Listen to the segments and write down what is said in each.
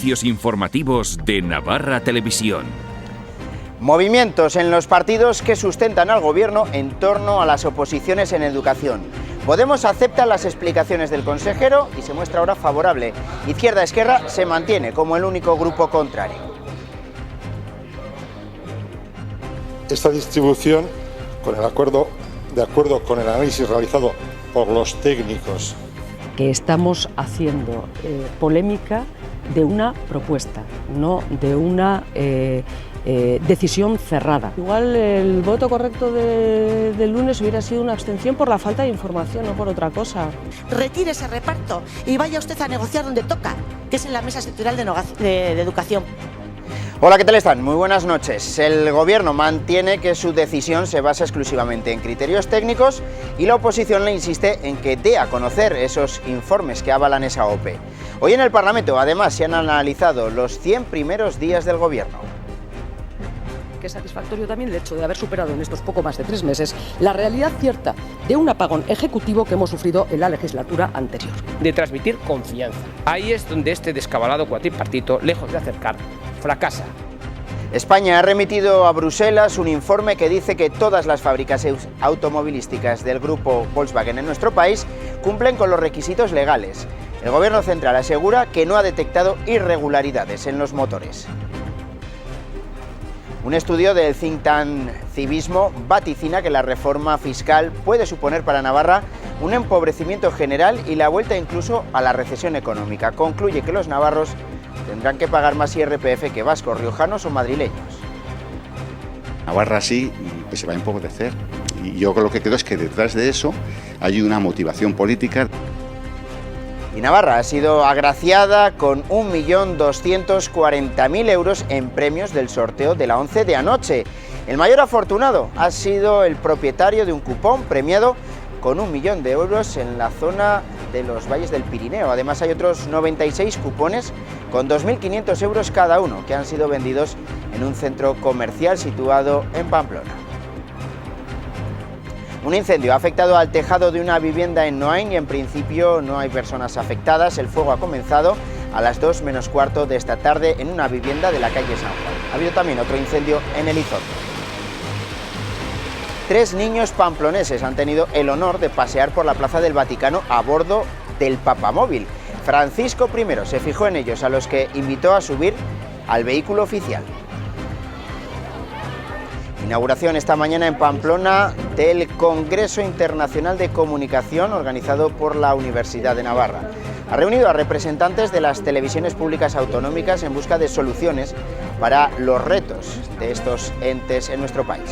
servicios informativos de Navarra Televisión. Movimientos en los partidos que sustentan al gobierno en torno a las oposiciones en educación. Podemos acepta las explicaciones del consejero y se muestra ahora favorable. Izquierda-Esquerra se mantiene como el único grupo contrario. Esta distribución, de acuerdo con el análisis realizado por los técnicos, que estamos haciendo polémica de una propuesta, no de una decisión cerrada. Igual el voto correcto del lunes hubiera sido una abstención por la falta de información, no por otra cosa. Retire ese reparto y vaya usted a negociar donde toca, que es en la mesa sectorial de educación. Hola, ¿qué tal están? Muy buenas noches. El gobierno mantiene que su decisión se basa exclusivamente en criterios técnicos y la oposición le insiste en que dé a conocer esos informes que avalan esa OPE. Hoy en el Parlamento, además, se han analizado los 100 primeros días del gobierno. Que es satisfactorio también el hecho de haber superado en estos poco más de 3 meses la realidad cierta de un apagón ejecutivo que hemos sufrido en la legislatura anterior. De transmitir confianza. Ahí es donde este descabalado cuatripartito, lejos de acercar, fracasa. España ha remitido a Bruselas un informe que dice que todas las fábricas automovilísticas del grupo Volkswagen en nuestro país cumplen con los requisitos legales. El gobierno central asegura que no ha detectado irregularidades en los motores. Un estudio del think tank Civismo vaticina que la reforma fiscal puede suponer para Navarra un empobrecimiento general y la vuelta incluso a la recesión económica. Concluye que los navarros tendrán que pagar más IRPF que vascos, riojanos o madrileños. Navarra sí, pues se va a empobrecer. Y yo lo que creo es que detrás de eso hay una motivación política. Y Navarra ha sido agraciada con 1.240.000 euros en premios del sorteo de la 11 de anoche. El mayor afortunado ha sido el propietario de un cupón premiado con 1 millón de euros en la zona de los valles del Pirineo. Además hay otros 96 cupones con 2.500 euros cada uno que han sido vendidos en un centro comercial situado en Pamplona. Un incendio ha afectado al tejado de una vivienda en Noain y en principio no hay personas afectadas. El fuego ha comenzado a las 2 menos cuarto de esta tarde en una vivienda de la calle San Juan. Ha habido también otro incendio en Elizondo. 3 niños pamploneses han tenido el honor de pasear por la Plaza del Vaticano a bordo del Papamóvil. Francisco I se fijó en ellos, a los que invitó a subir al vehículo oficial. Inauguración esta mañana en Pamplona del Congreso Internacional de Comunicación organizado por la Universidad de Navarra. Ha reunido a representantes de las televisiones públicas autonómicas en busca de soluciones para los retos de estos entes en nuestro país.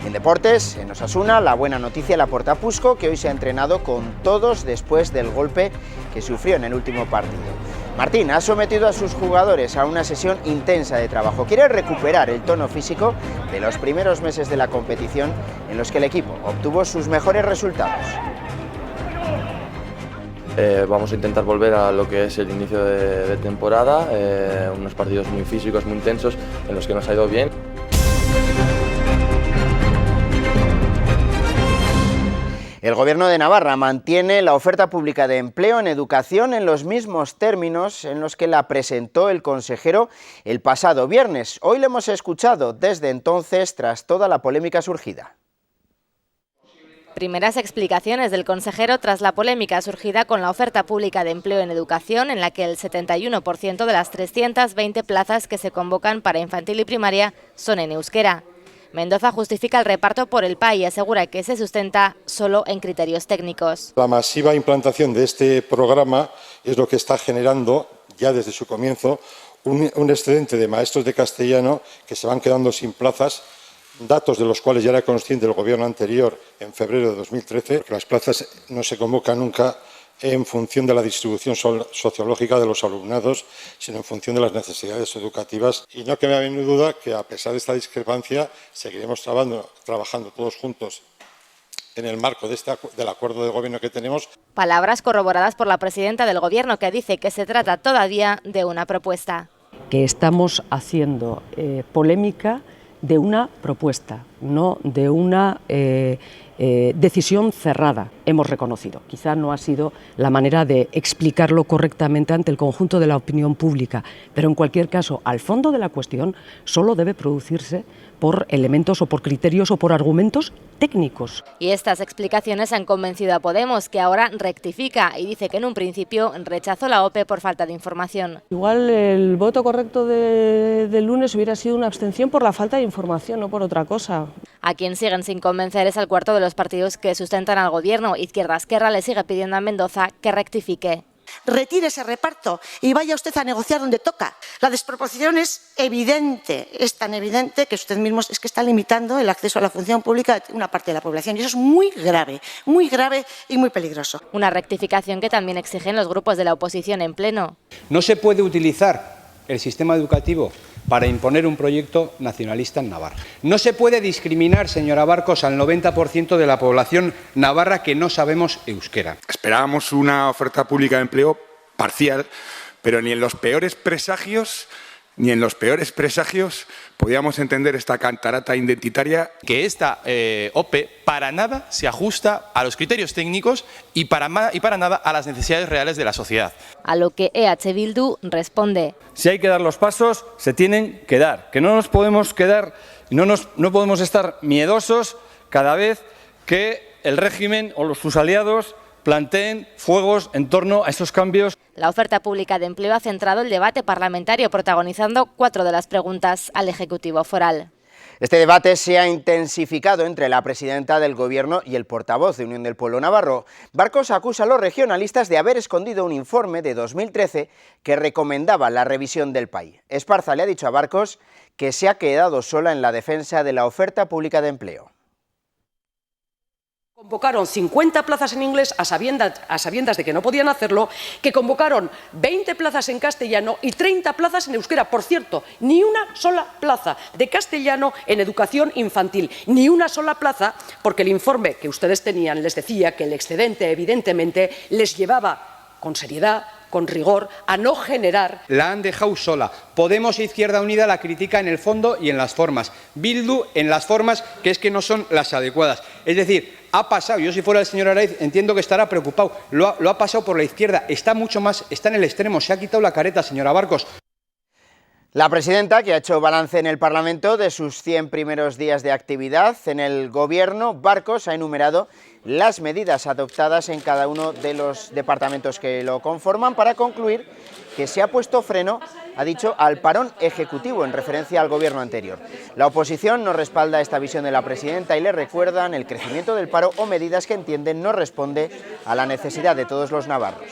En deportes, en Osasuna, la buena noticia la aporta Pusco, que hoy se ha entrenado con todos después del golpe que sufrió en el último partido. Martín ha sometido a sus jugadores a una sesión intensa de trabajo. Quiere recuperar el tono físico de los primeros meses de la competición en los que el equipo obtuvo sus mejores resultados. Vamos a intentar volver a lo que es el inicio de temporada, unos partidos muy físicos, muy intensos, en los que nos ha ido bien. El Gobierno de Navarra mantiene la oferta pública de empleo en educación en los mismos términos en los que la presentó el consejero el pasado viernes. Hoy le hemos escuchado desde entonces tras toda la polémica surgida. Primeras explicaciones del consejero tras la polémica surgida con la oferta pública de empleo en educación, en la que el 71% de las 320 plazas que se convocan para infantil y primaria son en euskera. Mendoza justifica el reparto por el PA y asegura que se sustenta solo en criterios técnicos. La masiva implantación de este programa es lo que está generando, ya desde su comienzo, un excedente de maestros de castellano que se van quedando sin plazas, datos de los cuales ya era consciente el gobierno anterior en febrero de 2013, porque las plazas no se convocan nunca en función de la distribución sociológica de los alumnados, sino en función de las necesidades educativas. Y no que me haga duda que, a pesar de esta discrepancia, seguiremos trabajando todos juntos en el marco del acuerdo de gobierno que tenemos. Palabras corroboradas por la presidenta del Gobierno, que dice que se trata todavía de una propuesta. Que estamos haciendo polémica de una propuesta, no de una decisión cerrada, hemos reconocido. Quizá no ha sido la manera de explicarlo correctamente ante el conjunto de la opinión pública, pero en cualquier caso, al fondo de la cuestión solo debe producirse por elementos o por criterios o por argumentos técnicos. Y estas explicaciones han convencido a Podemos, que ahora rectifica y dice que en un principio rechazó la OPE por falta de información. Igual el voto correcto del lunes hubiera sido una abstención por la falta de información, no por otra cosa. A quien siguen sin convencer es al cuarto de los partidos que sustentan al gobierno. Izquierda Esquerra le sigue pidiendo a Mendoza que rectifique. Retire ese reparto y vaya usted a negociar donde toca. La desproporción es evidente, es tan evidente que usted mismo es que está limitando el acceso a la función pública de una parte de la población y eso es muy grave y muy peligroso. Una rectificación que también exigen los grupos de la oposición en pleno. No se puede utilizar el sistema educativo para imponer un proyecto nacionalista en Navarra. No se puede discriminar, señora Barcos, al 90% de la población navarra que no sabemos euskera. Esperábamos una oferta pública de empleo parcial, pero ni en los peores presagios podíamos entender esta cantarata identitaria. Que esta OPE para nada se ajusta a los criterios técnicos y para nada a las necesidades reales de la sociedad. A lo que EH Bildu responde. Si hay que dar los pasos, se tienen que dar. Que no nos podemos quedar, no podemos estar miedosos cada vez que el régimen o sus aliados planteen fuegos en torno a esos cambios. La oferta pública de empleo ha centrado el debate parlamentario, protagonizando 4 de las preguntas al Ejecutivo foral. Este debate se ha intensificado entre la presidenta del Gobierno y el portavoz de Unión del Pueblo Navarro. Barcos acusa a los regionalistas de haber escondido un informe de 2013 que recomendaba la revisión del PAI. Esparza le ha dicho a Barcos que se ha quedado sola en la defensa de la oferta pública de empleo. Convocaron 50 plazas en inglés a sabiendas de que no podían hacerlo, que convocaron 20 plazas en castellano y 30 plazas en euskera. Por cierto, ni una sola plaza de castellano en educación infantil, ni una sola plaza, porque el informe que ustedes tenían les decía que el excedente evidentemente les llevaba con seriedad, con rigor, a no generar. La han dejado sola. Podemos e Izquierda Unida la critica en el fondo y en las formas. Bildu en las formas, que es que no son las adecuadas. Es decir, ha pasado, yo si fuera el señor Araiz entiendo que estará preocupado, lo ha pasado por la izquierda, está en el extremo, se ha quitado la careta, señora Barcos. La presidenta, que ha hecho balance en el Parlamento de sus 100 primeros días de actividad en el Gobierno, Barcos ha enumerado las medidas adoptadas en cada uno de los departamentos que lo conforman para concluir que se ha puesto freno, ha dicho, al parón ejecutivo en referencia al Gobierno anterior. La oposición no respalda esta visión de la presidenta y le recuerdan el crecimiento del paro o medidas que entienden no responde a la necesidad de todos los navarros.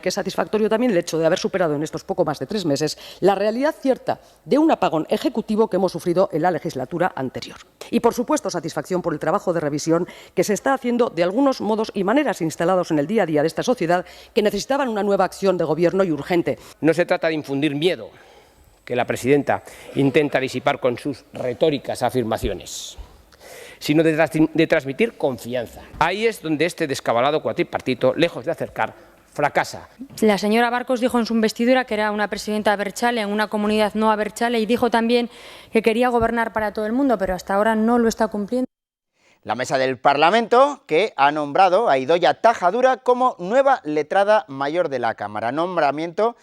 Que es satisfactorio también el hecho de haber superado en estos poco más de 3 meses la realidad cierta de un apagón ejecutivo que hemos sufrido en la legislatura anterior. Y, por supuesto, satisfacción por el trabajo de revisión que se está haciendo de algunos modos y maneras instalados en el día a día de esta sociedad que necesitaban una nueva acción de gobierno y urgente. No se trata de infundir miedo, que la presidenta intenta disipar con sus retóricas afirmaciones, sino de transmitir confianza. Ahí es donde este descabalado cuatripartito, lejos de acercar, fracasa. La señora Barcos dijo en su investidura que era una presidenta abertzale en una comunidad no abertzale y dijo también que quería gobernar para todo el mundo, pero hasta ahora no lo está cumpliendo. La mesa del Parlamento, que ha nombrado a Idoia Tajadura como nueva letrada mayor de la Cámara, nombramiento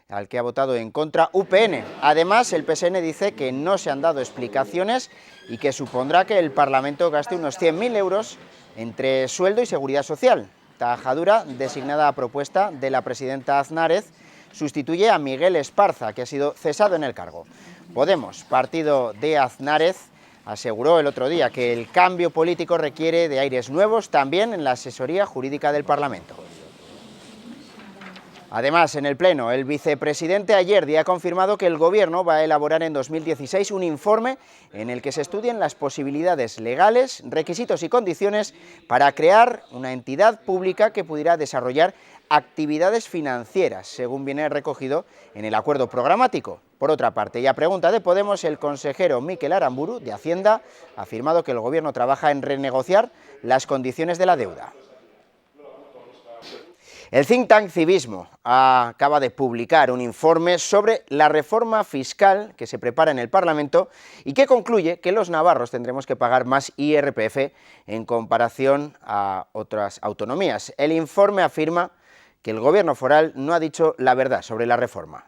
al que ha votado en contra UPN. Además, el PSN dice que no se han dado explicaciones y que supondrá que el Parlamento gaste unos 100.000 euros entre sueldo y seguridad social. Tajadura, designada a propuesta de la presidenta Aznárez, sustituye a Miguel Esparza, que ha sido cesado en el cargo. Podemos, partido de Aznárez, aseguró el otro día que el cambio político requiere de aires nuevos también en la asesoría jurídica del Parlamento. Además, en el Pleno, el vicepresidente ayer ha confirmado que el Gobierno va a elaborar en 2016 un informe en el que se estudien las posibilidades legales, requisitos y condiciones para crear una entidad pública que pudiera desarrollar actividades financieras, según viene recogido en el acuerdo programático. Por otra parte, y a pregunta de Podemos, el consejero Mikel Aramburu, de Hacienda, ha afirmado que el Gobierno trabaja en renegociar las condiciones de la deuda. El think tank Civismo acaba de publicar un informe sobre la reforma fiscal que se prepara en el Parlamento y que concluye que los navarros tendremos que pagar más IRPF en comparación a otras autonomías. El informe afirma que el Gobierno foral no ha dicho la verdad sobre la reforma.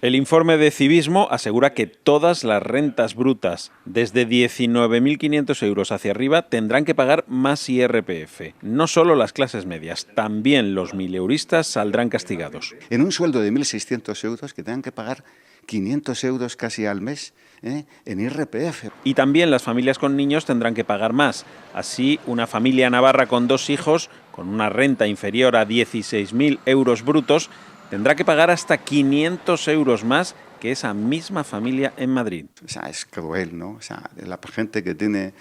El informe de Civismo asegura que todas las rentas brutas desde 19.500 euros hacia arriba tendrán que pagar más IRPF. No solo las clases medias, también los mileuristas saldrán castigados. En un sueldo de 1.600 euros que tengan que pagar 500 euros casi al mes en IRPF. Y también las familias con niños tendrán que pagar más. Así, una familia navarra con 2 hijos, con una renta inferior a 16.000 euros brutos, tendrá que pagar hasta 500 euros más que esa misma familia en Madrid. O sea, es cruel, ¿no? O sea, la gente que tiene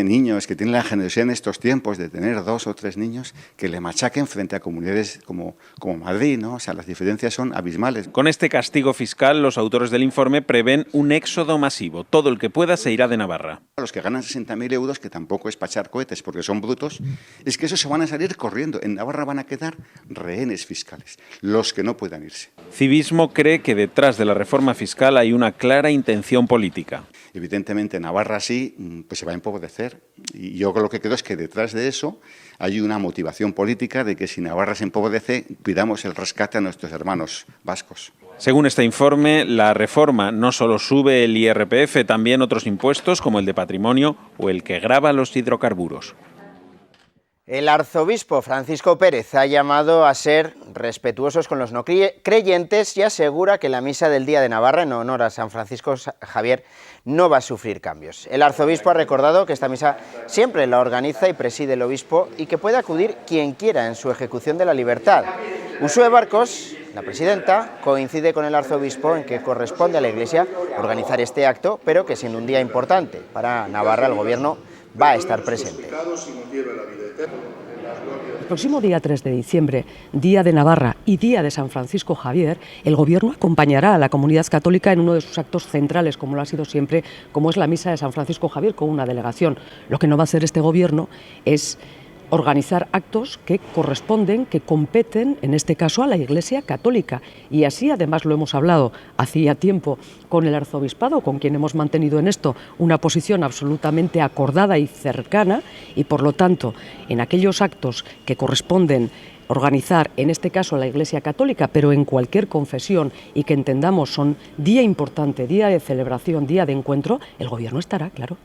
niños, que tiene la generosidad en estos tiempos de tener 2 o 3 niños, que le machaquen frente a comunidades como Madrid, ¿no? O sea, las diferencias son abismales. Con este castigo fiscal, los autores del informe prevén un éxodo masivo. Todo el que pueda se irá de Navarra. Los que ganan 60.000 euros, que tampoco es para echar cohetes porque son brutos, es que esos se van a salir corriendo. En Navarra van a quedar rehenes fiscales, los que no puedan irse. Civismo cree que detrás de la reforma fiscal hay una clara intención política. Evidentemente, Navarra sí, pues se va a empobrecer. Y yo lo que creo es que detrás de eso hay una motivación política de que si Navarra se empobrece, pidamos el rescate a nuestros hermanos vascos. Según este informe, la reforma no solo sube el IRPF, también otros impuestos como el de patrimonio o el que grava los hidrocarburos. El arzobispo Francisco Pérez ha llamado a ser respetuosos con los no creyentes y asegura que la misa del Día de Navarra en honor a San Francisco Javier no va a sufrir cambios. El arzobispo ha recordado que esta misa siempre la organiza y preside el obispo y que puede acudir quien quiera en su ejecución de la libertad. Uxue Barcos, la presidenta, coincide con el arzobispo en que corresponde a la Iglesia organizar este acto, pero que siendo un día importante para Navarra, el Gobierno va a estar presente. El próximo día 3 de diciembre, Día de Navarra y Día de San Francisco Javier, el Gobierno acompañará a la comunidad católica en uno de sus actos centrales, como lo ha sido siempre, como es la misa de San Francisco Javier, con una delegación. Lo que no va a hacer este Gobierno es organizar actos que corresponden, que competen, en este caso, a la Iglesia Católica. Y así, además, lo hemos hablado hacía tiempo con el arzobispado, con quien hemos mantenido en esto una posición absolutamente acordada y cercana, y por lo tanto, en aquellos actos que corresponden organizar, en este caso a la Iglesia Católica, pero en cualquier confesión y que entendamos son día importante, día de celebración, día de encuentro, el Gobierno estará, claro.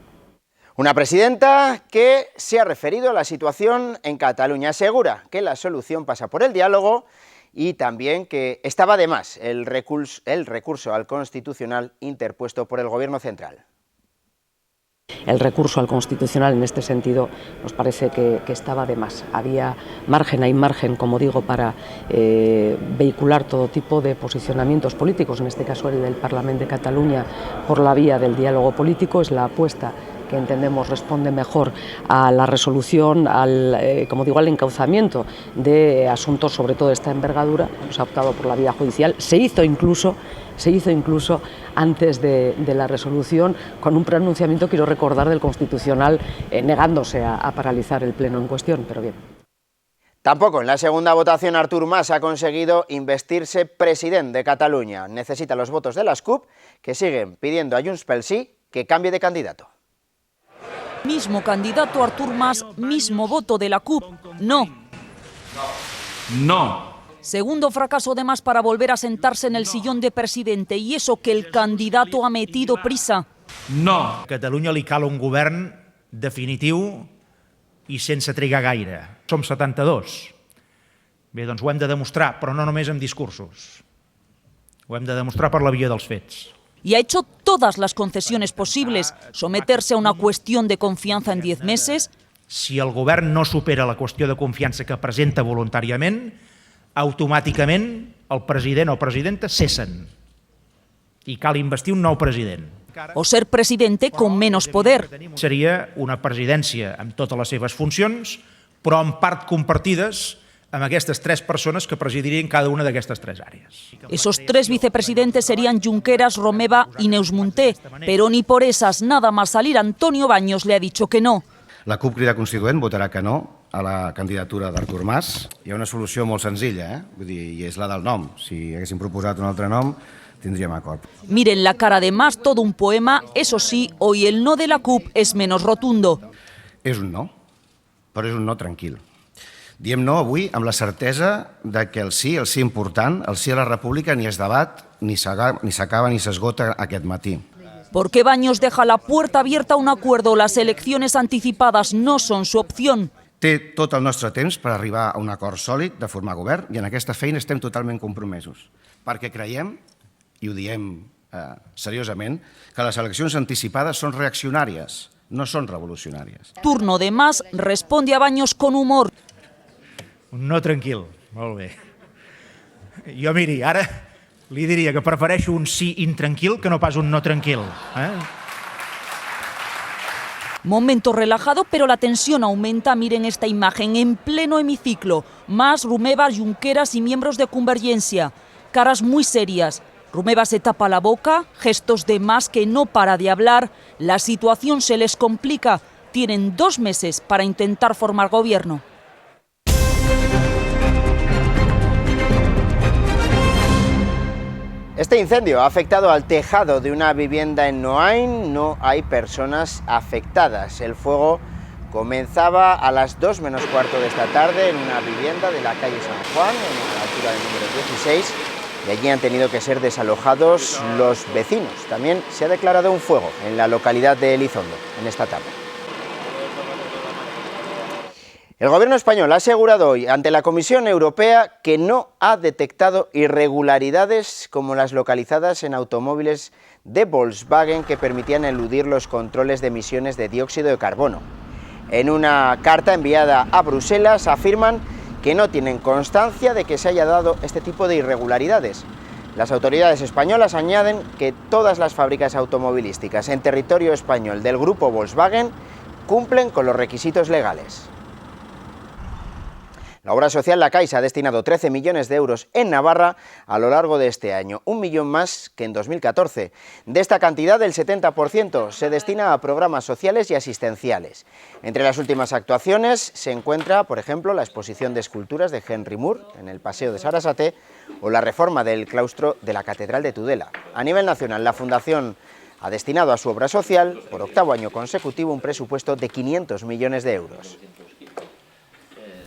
Una presidenta que se ha referido a la situación en Cataluña. Asegura que la solución pasa por el diálogo y también que estaba de más el recurso al Constitucional interpuesto por el Gobierno central. El recurso al Constitucional en este sentido nos parece que estaba de más. Había margen, hay margen, como digo, para vehicular todo tipo de posicionamientos políticos, en este caso el del Parlamento de Cataluña, por la vía del diálogo político. Es la apuesta que entendemos responde mejor a la resolución, como digo, al encauzamiento de asuntos sobre todo de esta envergadura. Se ha optado por la vía judicial, se hizo incluso antes de la resolución, con un pronunciamiento, quiero recordar, del Constitucional negándose a paralizar el pleno en cuestión, pero bien. Tampoco en la segunda votación Artur Mas ha conseguido investirse presidente de Cataluña. Necesita los votos de las CUP, que siguen pidiendo a Junts pel Sí que cambie de candidato. Mismo candidato Artur Mas, mismo voto de la CUP. No. No. Segundo fracaso de Mas para volver a sentarse en el sillón de presidente, y eso que el candidato ha metido prisa. No. A Catalunya li cal un govern definitiu i sense trigar gaire. Som 72. Bé, doncs ho hem de demostrar, però no només amb discursos. Ho hem de demostrar per la via dels fets. Y ha hecho todas las concesiones posibles. Someterse a una cuestión de confianza en 10 meses. Si el govern no supera la qüestió de confiança que presenta voluntàriament, automàticament el president o presidenta cessen. I cal investir un nou president. O ser presidente con menos poder. Seria una presidència amb totes les seves funcions, però en part compartides amb aquestes 3 persones que presidirien cada una d'aquestes 3 àrees. Esos 3 vicepresidentes serían Junqueras, Romeva y Neus Munté, pero ni por esas, nada más salir, Antonio Baños le ha dicho que no. La CUP Crida Constituent votarà que no a la candidatura d'Artur Mas. Hi ha una solució molt senzilla, vull dir, i és la del nom. Si haguéssim proposat un altre nom, tindríem acord. Miren la cara de Mas, todo un poema. Eso sí, hoy el no de la CUP es menos rotundo. És un no, però és un no tranquil. Diem no avui amb la certesa de que el sí important, el sí a la República, ni es debat, ni s'acaba ni s'esgota aquest matí. ¿Por qué Baños deja la puerta abierta a un acuerdo? Las elecciones anticipadas no son su opción. Té tot el nostre temps per arribar a un acord sòlid de formar govern i en aquesta feina estem totalment compromesos. Perquè creiem, i ho diem seriosament, que les eleccions anticipades són reaccionàries, no són revolucionàries. Turno de Mas responde a Baños con humor. Un no tranquil, molt bé. Jo, miri, ara li diria que prefereixo un sí intranquil que no pas un no tranquil. Momento relajado, pero la tensión aumenta. Miren esta imagen en pleno hemiciclo. Mas, Romeva, Junqueras y miembros de Convergencia. Caras muy serias. Romeva se tapa la boca, gestos de Mas que no para de hablar. La situación se les complica. Tienen 2 meses para intentar formar gobierno. Este incendio ha afectado al tejado de una vivienda en Noain. No hay personas afectadas. El fuego comenzaba a las 2 menos cuarto de esta tarde en una vivienda de la calle San Juan, a la altura del número 16, y allí han tenido que ser desalojados los vecinos. También se ha declarado un fuego en la localidad de Elizondo en esta tarde. El Gobierno español ha asegurado hoy ante la Comisión Europea que no ha detectado irregularidades como las localizadas en automóviles de Volkswagen que permitían eludir los controles de emisiones de dióxido de carbono. En una carta enviada a Bruselas afirman que no tienen constancia de que se haya dado este tipo de irregularidades. Las autoridades españolas añaden que todas las fábricas automovilísticas en territorio español del grupo Volkswagen cumplen con los requisitos legales. La obra social La Caixa ha destinado 13 millones de euros en Navarra a lo largo de este año, 1 millón más que en 2014. De esta cantidad, el 70% se destina a programas sociales y asistenciales. Entre las últimas actuaciones se encuentra, por ejemplo, la exposición de esculturas de Henry Moore en el Paseo de Sarasate o la reforma del claustro de la Catedral de Tudela. A nivel nacional, la Fundación ha destinado a su obra social, por 8º año consecutivo, un presupuesto de 500 millones de euros.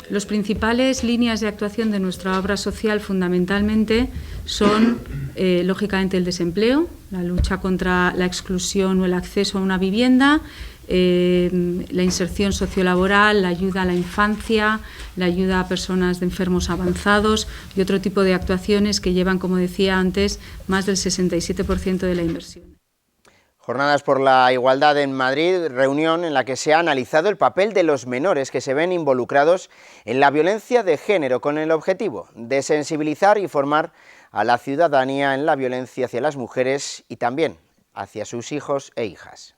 Las principales líneas de actuación de nuestra obra social fundamentalmente son, lógicamente, el desempleo, la lucha contra la exclusión o el acceso a una vivienda, la inserción sociolaboral, la ayuda a la infancia, la ayuda a personas de enfermos avanzados y otro tipo de actuaciones que llevan, como decía antes, más del 67% de la inversión. Jornadas por la Igualdad en Madrid, reunión en la que se ha analizado el papel de los menores que se ven involucrados en la violencia de género con el objetivo de sensibilizar y formar a la ciudadanía en la violencia hacia las mujeres y también hacia sus hijos e hijas.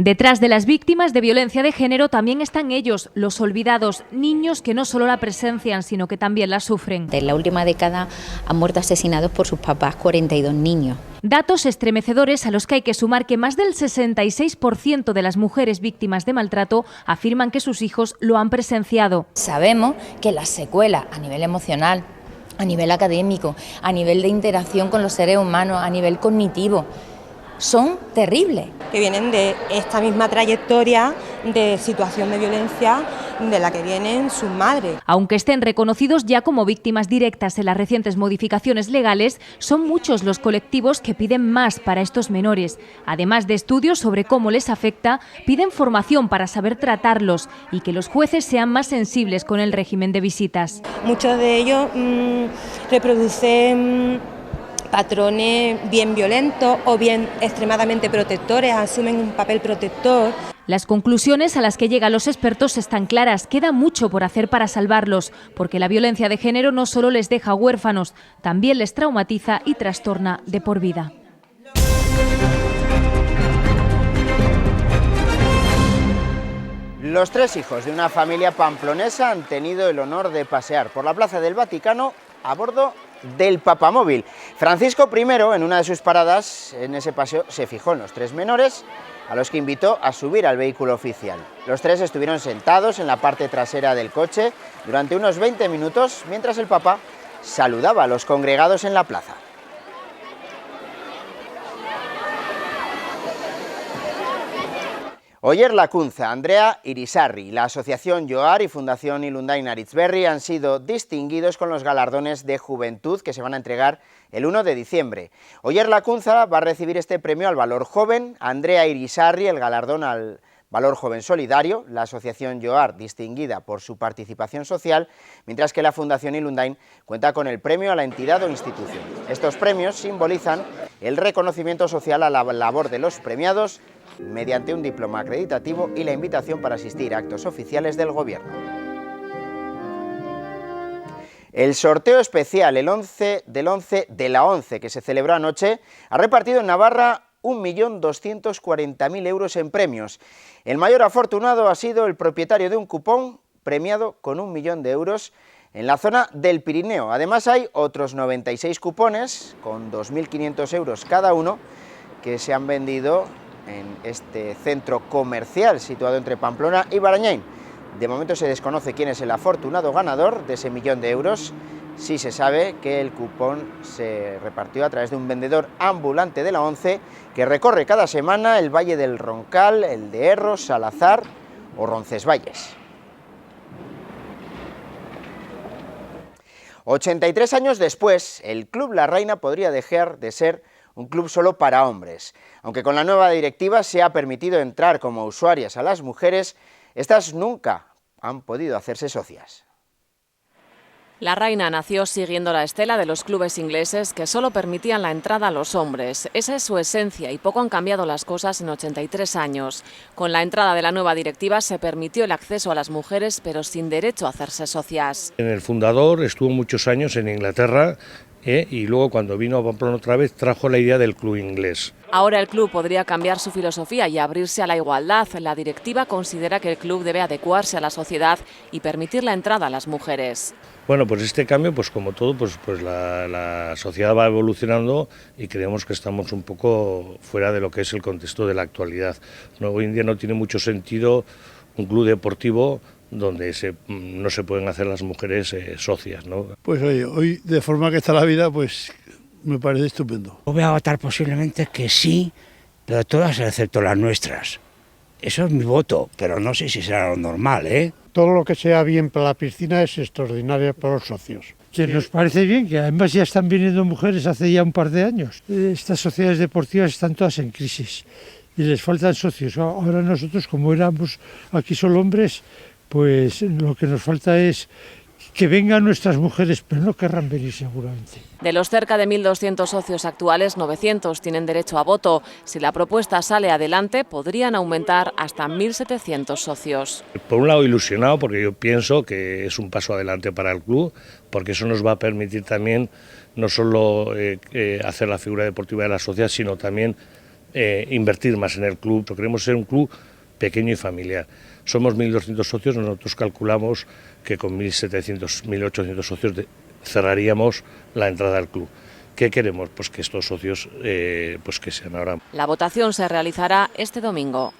Detrás de las víctimas de violencia de género también están ellos, los olvidados, niños que no solo la presencian, sino que también la sufren. En la última década han muerto asesinados por sus papás 42 niños. Datos estremecedores a los que hay que sumar que más del 66% de las mujeres víctimas de maltrato afirman que sus hijos lo han presenciado. Sabemos que las secuelas a nivel emocional, a nivel académico, a nivel de interacción con los seres humanos, a nivel cognitivo, son terribles. Que vienen de esta misma trayectoria de situación de violencia de la que vienen sus madres. Aunque estén reconocidos ya como víctimas directas en las recientes modificaciones legales, son muchos los colectivos que piden más para estos menores. Además de estudios sobre cómo les afecta, piden formación para saber tratarlos y que los jueces sean más sensibles con el régimen de visitas. Muchos de ellos reproducen patrones bien violentos o bien extremadamente protectores, asumen un papel protector. Las conclusiones a las que llegan los expertos están claras, queda mucho por hacer para salvarlos, porque la violencia de género no solo les deja huérfanos, también les traumatiza y trastorna de por vida. Los 3 hijos de una familia pamplonesa han tenido el honor de pasear por la Plaza del Vaticano a bordo del papamóvil. Francisco I, en una de sus paradas en ese paseo, se fijó en los 3 menores a los que invitó a subir al vehículo oficial. Los tres estuvieron sentados en la parte trasera del coche durante unos 20 minutos, mientras el Papa saludaba a los congregados en la plaza. Oyer Lacunza, Andrea Irisarri, la Asociación Johar y Fundación Ilundain Arizberri han sido distinguidos con los galardones de juventud que se van a entregar el 1 de diciembre. Oyer Lacunza va a recibir este premio al valor joven, Andrea Irisarri el galardón al valor joven solidario, la Asociación Johar distinguida por su participación social, mientras que la Fundación Ilundain cuenta con el premio a la entidad o institución. Estos premios simbolizan el reconocimiento social a la labor de los premiados mediante un diploma acreditativo y la invitación para asistir a actos oficiales del Gobierno. El sorteo especial el 11 de la 11 que se celebró anoche ha repartido en Navarra 1.240.000 euros en premios. El mayor afortunado ha sido el propietario de un cupón premiado con 1 millón de euros en la zona del Pirineo. Además hay otros 96 cupones con 2.500 euros cada uno que se han vendido en este centro comercial situado entre Pamplona y Barañáin. De momento se desconoce quién es el afortunado ganador de ese 1 millón de euros. Sí se sabe que el cupón se repartió a través de un vendedor ambulante de la ONCE que recorre cada semana el Valle del Roncal, el de Erros, Salazar o Roncesvalles. 83 años después, el Club La Reina podría dejar de ser un club solo para hombres. Aunque con la nueva directiva se ha permitido entrar como usuarias a las mujeres, estas nunca han podido hacerse socias. La Reina nació siguiendo la estela de los clubes ingleses que solo permitían la entrada a los hombres. Esa es su esencia y poco han cambiado las cosas en 83 años. Con la entrada de la nueva directiva se permitió el acceso a las mujeres, pero sin derecho a hacerse socias. En el fundador estuvo muchos años en Inglaterra y luego cuando vino a Pamplona otra vez trajo la idea del club inglés. Ahora el club podría cambiar su filosofía y abrirse a la igualdad. La directiva considera que el club debe adecuarse a la sociedad y permitir la entrada a las mujeres. Bueno, pues este cambio, pues como todo, pues la sociedad va evolucionando y creemos que estamos un poco fuera de lo que es el contexto de la actualidad. No, hoy en día no tiene mucho sentido un club deportivo donde no se pueden hacer las mujeres socias, ¿no? Pues oye, hoy de forma que está la vida, pues me parece estupendo. Voy a votar posiblemente que sí, pero todas excepto las nuestras. Eso es mi voto, pero no sé si será lo normal, ¿eh? Todo lo que sea bien para la piscina es extraordinario para los socios. Que nos parece bien, que además ya están viniendo mujeres hace ya un par de años. Estas sociedades deportivas están todas en crisis y les faltan socios. Ahora nosotros, como éramos aquí solo hombres, pues lo que nos falta es que vengan nuestras mujeres, pero no querrán venir seguramente. De los cerca de 1.200 socios actuales, 900 tienen derecho a voto. Si la propuesta sale adelante, podrían aumentar hasta 1.700 socios. Por un lado ilusionado, porque yo pienso que es un paso adelante para el club, porque eso nos va a permitir también no solo hacer la figura deportiva de la sociedad, sino también invertir más en el club. Queremos ser un club pequeño y familiar. Somos 1.200 socios, nosotros calculamos que con 1.700, 1.800 socios cerraríamos la entrada al club. ¿Qué queremos? Pues que estos socios pues que sean ahora. La votación se realizará este domingo.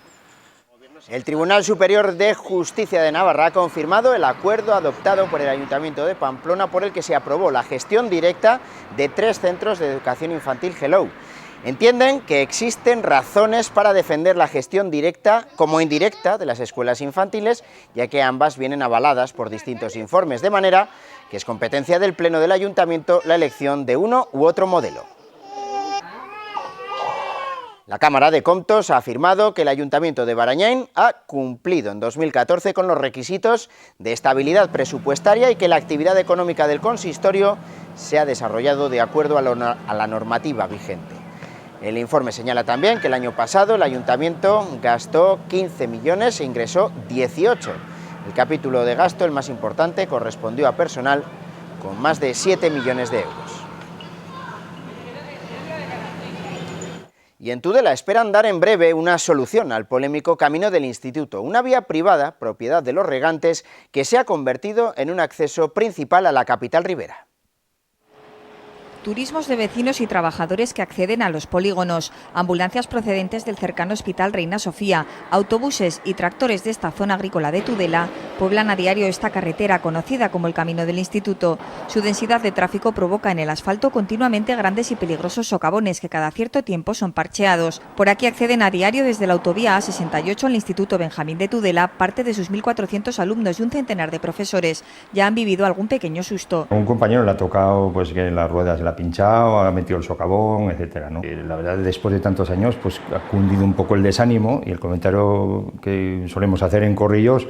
El Tribunal Superior de Justicia de Navarra ha confirmado el acuerdo adoptado por el Ayuntamiento de Pamplona por el que se aprobó la gestión directa de 3 centros de educación infantil Hello. Entienden que existen razones para defender la gestión directa como indirecta de las escuelas infantiles, ya que ambas vienen avaladas por distintos informes, de manera que es competencia del Pleno del Ayuntamiento la elección de uno u otro modelo. La Cámara de Comptos ha afirmado que el Ayuntamiento de Barañáin ha cumplido en 2014 con los requisitos de estabilidad presupuestaria y que la actividad económica del consistorio se ha desarrollado de acuerdo a la normativa vigente. El informe señala también que el año pasado el Ayuntamiento gastó 15 millones e ingresó 18. El capítulo de gasto, el más importante, correspondió a personal con más de 7 millones de euros. Y en Tudela esperan dar en breve una solución al polémico Camino del Instituto, una vía privada, propiedad de los regantes, que se ha convertido en un acceso principal a la capital ribera. turismos de vecinos y trabajadores que acceden a los polígonos, ambulancias procedentes del cercano Hospital Reina Sofía, autobuses y tractores de esta zona agrícola de Tudela pueblan a diario esta carretera conocida como el Camino del Instituto. Su densidad de tráfico provoca en el asfalto continuamente grandes y peligrosos socavones que cada cierto tiempo son parcheados. Por aquí acceden a diario desde la autovía A68 al Instituto Benjamín de Tudela parte de sus 1.400 alumnos y un centenar de profesores. Ya han vivido algún pequeño susto. Un compañero le ha tocado pues que las ruedas le ha pinchado, ha metido el socavón, etcétera, ¿no? La verdad, después de tantos años pues ha cundido un poco el desánimo, y el comentario que solemos hacer en Corrillos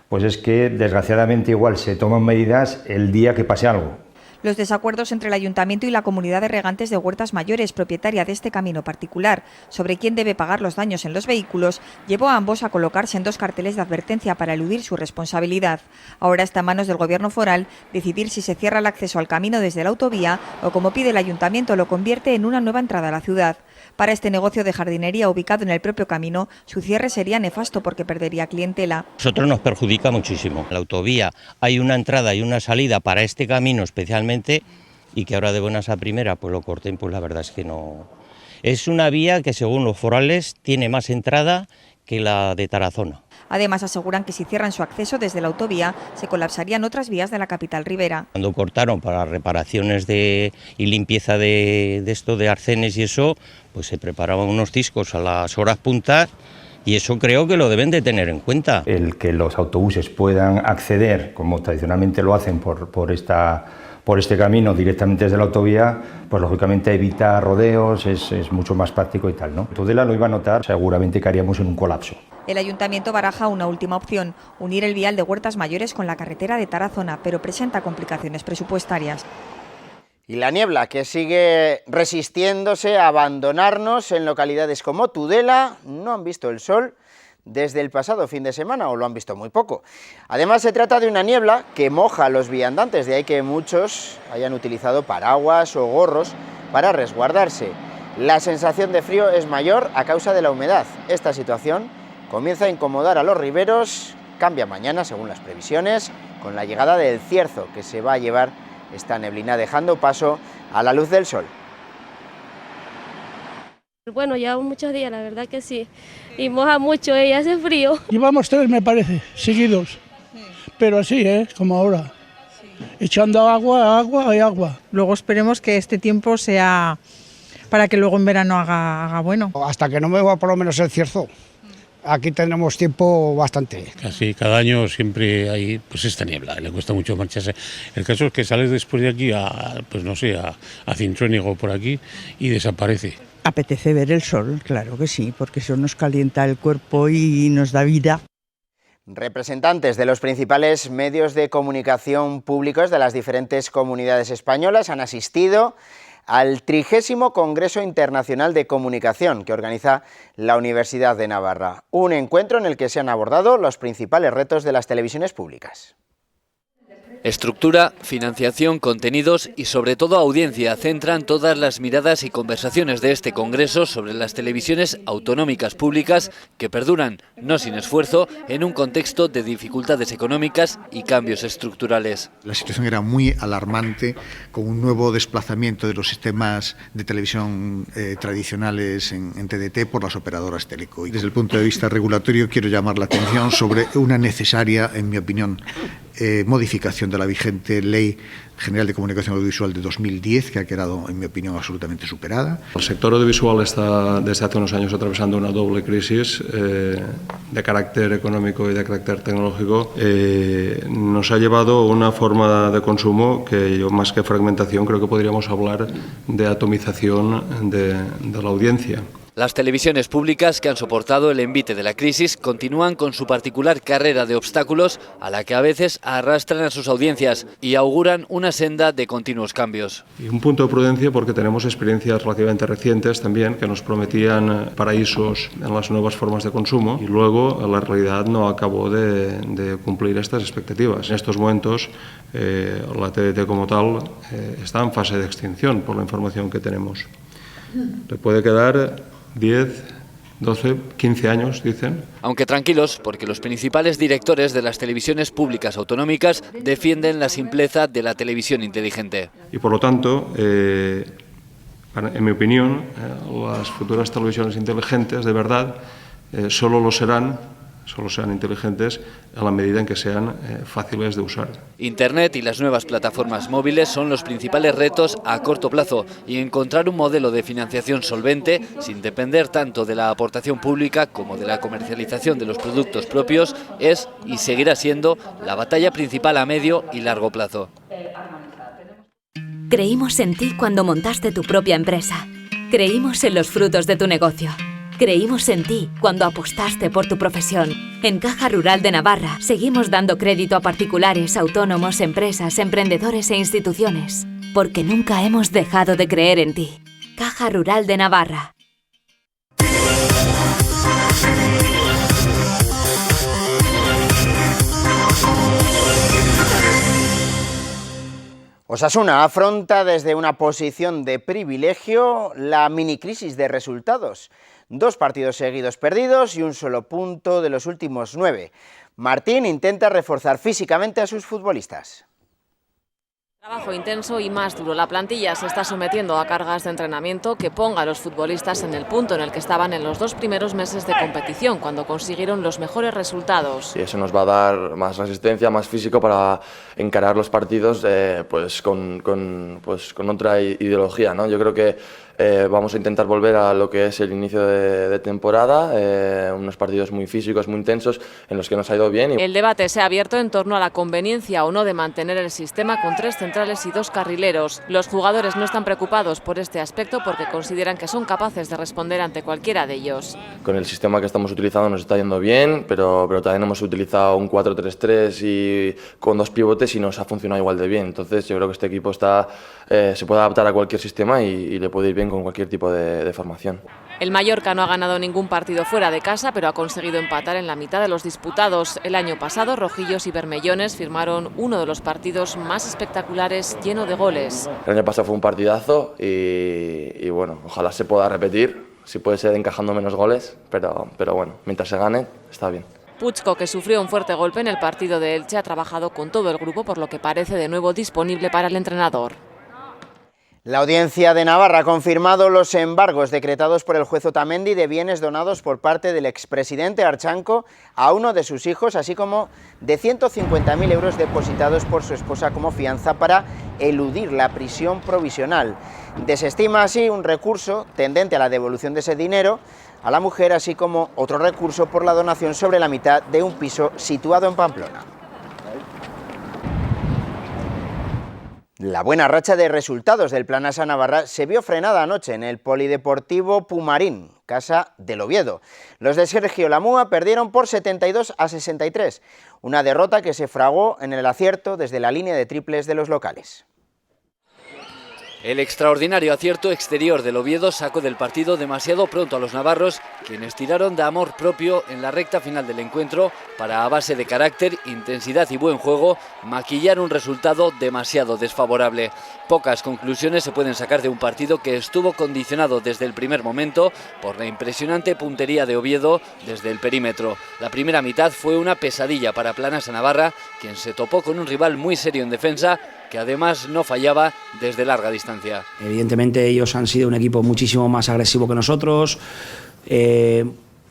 pues es que desgraciadamente igual se toman medidas el día que pase algo. Los desacuerdos entre el Ayuntamiento y la Comunidad de Regantes de Huertas Mayores, propietaria de este camino particular, sobre quién debe pagar los daños en los vehículos, llevó a ambos a colocarse en 2 carteles de advertencia para eludir su responsabilidad. Ahora está en manos del Gobierno foral decidir si se cierra el acceso al camino desde la autovía o, como pide el Ayuntamiento, lo convierte en una nueva entrada a la ciudad. Para este negocio de jardinería ubicado en el propio camino, su cierre sería nefasto porque perdería clientela. Nosotros nos perjudica muchísimo. En la autovía hay una entrada y una salida para este camino especialmente, y que ahora de buenas a primera pues lo corten, pues la verdad es que no. Es una vía que según los forales tiene más entrada que la de Tarazona. Además, aseguran que si cierran su acceso desde la autovía, se colapsarían otras vías de la capital ribera. Cuando cortaron para reparaciones y limpieza de esto, de arcenes y eso, pues se preparaban unos discos a las horas puntas, y eso creo que lo deben de tener en cuenta. El que los autobuses puedan acceder, como tradicionalmente lo hacen por este camino directamente desde la autovía, pues lógicamente evita rodeos, es mucho más práctico y tal, ¿no? Tudela lo iba a notar, seguramente caeríamos en un colapso. El Ayuntamiento baraja una última opción, unir el vial de Huertas Mayores con la carretera de Tarazona, pero presenta complicaciones presupuestarias. Y la niebla, que sigue resistiéndose a abandonarnos en localidades como Tudela, no han visto el sol desde el pasado fin de semana, o lo han visto muy poco. Además, se trata de una niebla que moja a los viandantes, de ahí que muchos hayan utilizado paraguas o gorros para resguardarse. La sensación de frío es mayor a causa de la humedad. Esta situación comienza a incomodar a los riberos, cambia mañana según las previsiones, con la llegada del cierzo que se va a llevar esta neblina, dejando paso a la luz del sol. Bueno, llevamos muchos días, la verdad que sí, y moja mucho y hace frío. Llevamos 3, me parece, seguidos, pero así, como ahora, echando agua y agua. Luego esperemos que este tiempo sea para que luego en verano haga bueno. Hasta que no me va por lo menos el cierzo. Aquí tenemos tiempo bastante. Casi cada año siempre hay pues esta niebla, le cuesta mucho marcharse. El caso es que sales después de aquí a Cintruénigo por aquí y desaparece. Apetece ver el sol, claro que sí, porque eso nos calienta el cuerpo y nos da vida. Representantes de los principales medios de comunicación públicos de las diferentes comunidades españolas han asistido al 30º Congreso Internacional de Comunicación que organiza la Universidad de Navarra, un encuentro en el que se han abordado los principales retos de las televisiones públicas. Estructura, financiación, contenidos y sobre todo audiencia centran todas las miradas y conversaciones de este congreso sobre las televisiones autonómicas públicas que perduran, no sin esfuerzo, en un contexto de dificultades económicas y cambios estructurales. La situación era muy alarmante, con un nuevo desplazamiento de los sistemas de televisión tradicionales en TDT por las operadoras teleco. Y desde el punto de vista regulatorio quiero llamar la atención sobre una necesaria, en mi opinión, modificación de la vigente Ley General de Comunicación Audiovisual de 2010, que ha quedado, en mi opinión, absolutamente superada. El sector audiovisual está desde hace unos años atravesando una doble crisis de carácter económico y de carácter tecnológico. Nos ha llevado a una forma de consumo que yo, más que fragmentación, creo que podríamos hablar de atomización de la audiencia. Las televisiones públicas que han soportado el envite de la crisis continúan con su particular carrera de obstáculos a la que a veces arrastran a sus audiencias y auguran una senda de continuos cambios. Y un punto de prudencia porque tenemos experiencias relativamente recientes también que nos prometían paraísos en las nuevas formas de consumo y luego la realidad no acabó de cumplir estas expectativas. En estos momentos la TDT como tal está en fase de extinción por la información que tenemos. Le puede quedar 10, 12, 15 años, dicen. Aunque tranquilos, porque los principales directores de las televisiones públicas autonómicas defienden la simpleza de la televisión inteligente. Y por lo tanto, en mi opinión, las futuras televisiones inteligentes, de verdad, solo serán inteligentes a la medida en que sean fáciles de usar. Internet y las nuevas plataformas móviles son los principales retos a corto plazo y encontrar un modelo de financiación solvente sin depender tanto de la aportación pública como de la comercialización de los productos propios es y seguirá siendo la batalla principal a medio y largo plazo. Creímos en ti cuando montaste tu propia empresa. Creímos en los frutos de tu negocio. Creímos en ti cuando apostaste por tu profesión. En Caja Rural de Navarra seguimos dando crédito a particulares, autónomos, empresas, emprendedores e instituciones. Porque nunca hemos dejado de creer en ti. Caja Rural de Navarra. Osasuna afronta desde una posición de privilegio la minicrisis de resultados. 2 partidos seguidos perdidos y un solo punto de los últimos 9. Martín intenta reforzar físicamente a sus futbolistas. Trabajo intenso y más duro. La plantilla se está sometiendo a cargas de entrenamiento que ponga a los futbolistas en el punto en el que estaban en los 2 primeros meses de competición, cuando consiguieron los mejores resultados. Y eso nos va a dar más resistencia, más físico para encarar los partidos con otra ideología, ¿no? Yo creo que vamos a intentar volver a lo que es el inicio de temporada, unos partidos muy físicos, muy intensos, en los que nos ha ido bien. El debate se ha abierto en torno a la conveniencia o no de mantener el sistema con 3 centrales y 2 carrileros. Los jugadores no están preocupados por este aspecto porque consideran que son capaces de responder ante cualquiera de ellos. Con el sistema que estamos utilizando nos está yendo bien, pero también hemos utilizado un 4-3-3 y con 2 pivotes y nos ha funcionado igual de bien. Entonces yo creo que este equipo se puede adaptar a cualquier sistema y le puede ir bien con cualquier tipo de formación. El Mallorca no ha ganado ningún partido fuera de casa, pero ha conseguido empatar en la mitad de los disputados. El año pasado, rojillos y bermellones firmaron uno de los partidos más espectaculares, lleno de goles. El año pasado fue un partidazo y bueno, ojalá se pueda repetir, si puede ser encajando menos goles, pero bueno, mientras se gane, está bien. Puchco, que sufrió un fuerte golpe en el partido de Elche, ha trabajado con todo el grupo, por lo que parece de nuevo disponible para el entrenador. La Audiencia de Navarra ha confirmado los embargos decretados por el juez Otamendi de bienes donados por parte del expresidente Archanco a uno de sus hijos, así como de 150.000 euros depositados por su esposa como fianza para eludir la prisión provisional. Desestima así un recurso tendente a la devolución de ese dinero a la mujer, así como otro recurso por la donación sobre la mitad de un piso situado en Pamplona. La buena racha de resultados del Planasa Navarra se vio frenada anoche en el Polideportivo Pumarín, casa del Oviedo. Los de Sergio Lamúa perdieron por 72-63, una derrota que se fraguó en el acierto desde la línea de triples de los locales. El extraordinario acierto exterior del Oviedo sacó del partido demasiado pronto a los navarros, quienes tiraron de amor propio en la recta final del encuentro para, a base de carácter, intensidad y buen juego, maquillar un resultado demasiado desfavorable. Pocas conclusiones se pueden sacar de un partido que estuvo condicionado desde el primer momento por la impresionante puntería de Oviedo desde el perímetro. La primera mitad fue una pesadilla para Planasa Navarra, quien se topó con un rival muy serio en defensa, que además no fallaba desde larga distancia. Evidentemente ellos han sido un equipo muchísimo más agresivo que nosotros,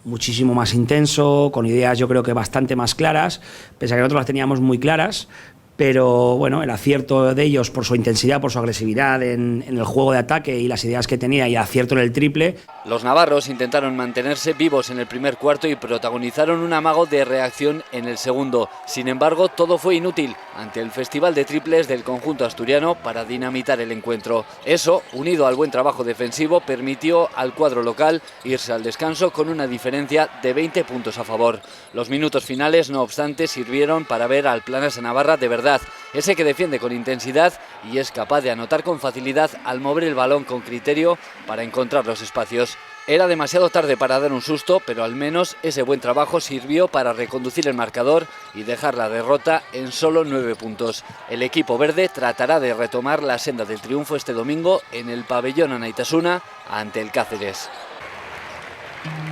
muchísimo más intenso, con ideas yo creo que bastante más claras, pese a que nosotros las teníamos muy claras, pero bueno, el acierto de ellos por su intensidad, por su agresividad en el juego de ataque y las ideas que tenía, y acierto en el triple. Los navarros intentaron mantenerse vivos en el primer cuarto y protagonizaron un amago de reacción en el segundo. Sin embargo, todo fue inútil ante el festival de triples del conjunto asturiano para dinamitar el encuentro. Eso, unido al buen trabajo defensivo, permitió al cuadro local irse al descanso con una diferencia de 20 puntos a favor. Los minutos finales, no obstante, sirvieron para ver al Planasa Navarra de verdad, ese que defiende con intensidad y es capaz de anotar con facilidad al mover el balón con criterio para encontrar los espacios. Era demasiado tarde para dar un susto, pero al menos ese buen trabajo sirvió para reconducir el marcador y dejar la derrota en solo 9 puntos. El equipo verde tratará de retomar la senda del triunfo este domingo en el pabellón Anaitasuna ante el Cáceres.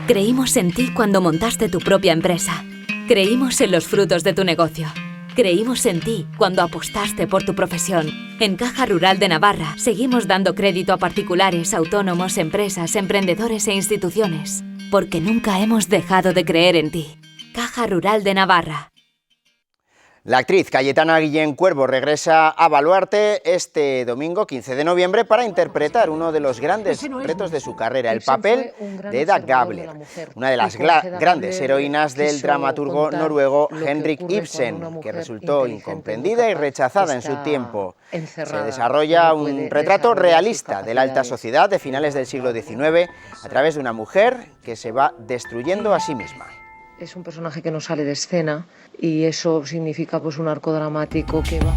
Creímos en ti cuando montaste tu propia empresa. Creímos en los frutos de tu negocio. Creímos en ti cuando apostaste por tu profesión. En Caja Rural de Navarra seguimos dando crédito a particulares, autónomos, empresas, emprendedores e instituciones. Porque nunca hemos dejado de creer en ti. Caja Rural de Navarra. La actriz Cayetana Guillén Cuervo regresa a Baluarte este domingo 15 de noviembre para interpretar uno de los grandes retos de su carrera, el papel de Edda Gabler, una de las grandes heroínas del dramaturgo noruego Henrik Ibsen, que resultó incomprendida y rechazada en su tiempo. Se desarrolla un retrato realista de la alta sociedad de finales del siglo XIX a través de una mujer que se va destruyendo a sí misma. Es un personaje que no sale de escena y eso significa pues un arco dramático que va...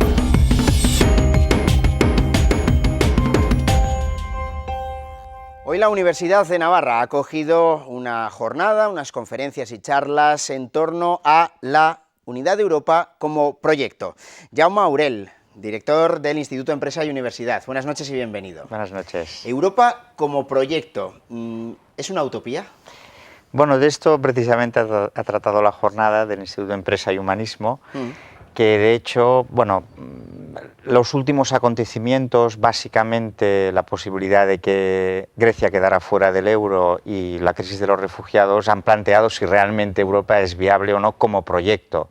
Hoy la Universidad de Navarra ha acogido una jornada, unas conferencias y charlas en torno a la Unidad de Europa como proyecto. Jaume Aurel, director del Instituto Empresa y Universidad. Buenas noches y bienvenido. Buenas noches. Europa como proyecto, ¿es una utopía? Bueno, de esto precisamente ha tratado la jornada del Instituto Empresa y Humanismo, que de hecho, bueno, los últimos acontecimientos, básicamente la posibilidad de que Grecia quedara fuera del euro y la crisis de los refugiados, han planteado si realmente Europa es viable o no como proyecto.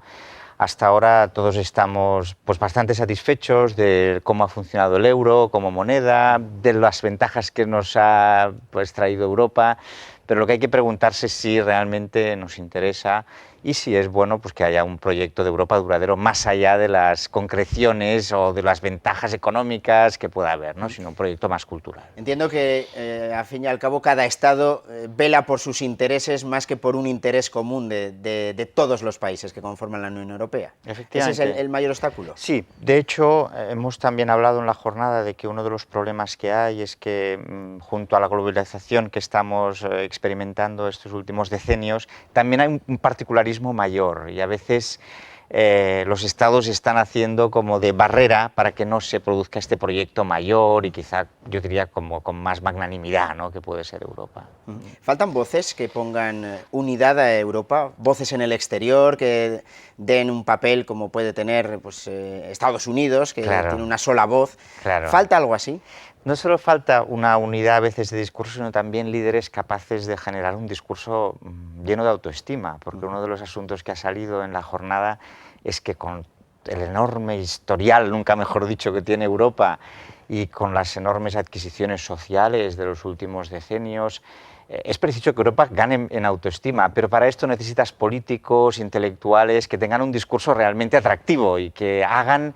Hasta ahora todos estamos pues bastante satisfechos de cómo ha funcionado el euro como moneda, de las ventajas que nos ha pues traído Europa, pero lo que hay que preguntarse es si realmente nos interesa y si es bueno pues que haya un proyecto de Europa duradero más allá de las concreciones o de las ventajas económicas que pueda haber, ¿no? Sino un proyecto más cultural. Entiendo que al fin y al cabo cada Estado vela por sus intereses más que por un interés común de todos los países que conforman la Unión Europea. Efectivamente. ¿Ese es el mayor obstáculo? Sí, de hecho hemos también hablado en la jornada de que uno de los problemas que hay es que junto a la globalización que estamos experimentando estos últimos decenios, también hay un particularismo mayor y a veces los estados están haciendo como de barrera para que no se produzca este proyecto mayor y quizá yo diría como con más magnanimidad, ¿no? Que puede ser Europa. ¿Faltan voces que pongan unidad a Europa? ¿Voces en el exterior que den un papel como puede tener pues, Estados Unidos, que tiene una sola voz? Claro. ¿Falta algo así? No solo falta una unidad a veces de discurso, sino también líderes capaces de generar un discurso lleno de autoestima, porque uno de los asuntos que ha salido en la jornada es que con el enorme historial, nunca mejor dicho, que tiene Europa y con las enormes adquisiciones sociales de los últimos decenios, es preciso que Europa gane en autoestima, pero para esto necesitas políticos, intelectuales que tengan un discurso realmente atractivo y que hagan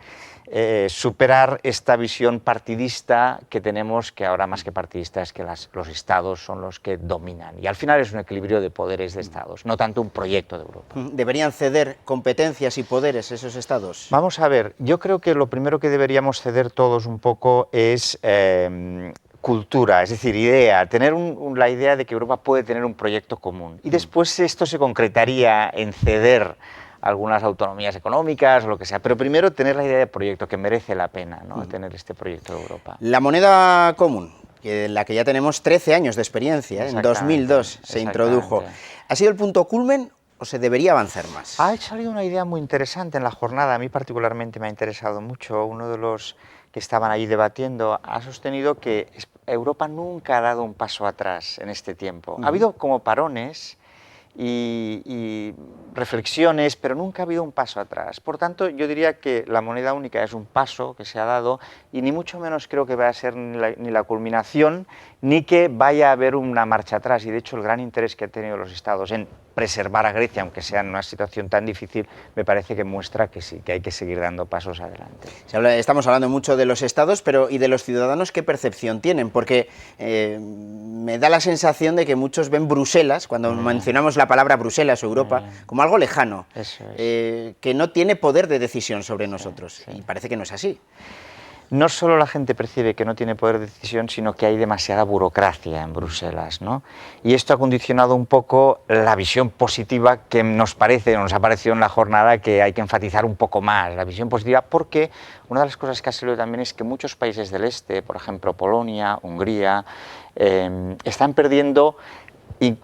superar esta visión partidista que tenemos, que ahora más que partidista es que los estados son los que dominan. Y al final es un equilibrio de poderes de estados, no tanto un proyecto de Europa. ¿Deberían ceder competencias y poderes esos estados? Vamos a ver, yo creo que lo primero que deberíamos ceder todos un poco es cultura, es decir, idea, tener la idea de que Europa puede tener un proyecto común. Y después esto se concretaría en ceder algunas autonomías económicas o lo que sea, pero primero tener la idea de proyecto, que merece la pena, ¿no? Tener este proyecto de Europa. La moneda común, en la que ya tenemos 13 años de experiencia, en 2002 se introdujo, ¿ha sido el punto culmen o se debería avanzar más? Ha salido una idea muy interesante en la jornada, a mí particularmente me ha interesado mucho. Uno de los que estaban ahí debatiendo ha sostenido que Europa nunca ha dado un paso atrás en este tiempo. Ha habido como parones y reflexiones, pero nunca ha habido un paso atrás. Por tanto, yo diría que la moneda única es un paso que se ha dado y ni mucho menos creo que vaya a ser ni la culminación ni que vaya a haber una marcha atrás. Y de hecho el gran interés que han tenido los estados en preservar a Grecia, aunque sea en una situación tan difícil, me parece que muestra que sí, que hay que seguir dando pasos adelante. Estamos hablando mucho de los estados, pero ¿y de los ciudadanos qué percepción tienen? Porque me da la sensación de que muchos ven Bruselas, cuando mencionamos la palabra Bruselas o Europa, como algo lejano, que no tiene poder de decisión sobre nosotros, y parece que no es así. No solo la gente percibe que no tiene poder de decisión, sino que hay demasiada burocracia en Bruselas, ¿no? Y esto ha condicionado un poco la visión positiva que nos ha parecido en la jornada que hay que enfatizar un poco más, la visión positiva, porque una de las cosas que ha salido también es que muchos países del este, por ejemplo Polonia, Hungría, están perdiendo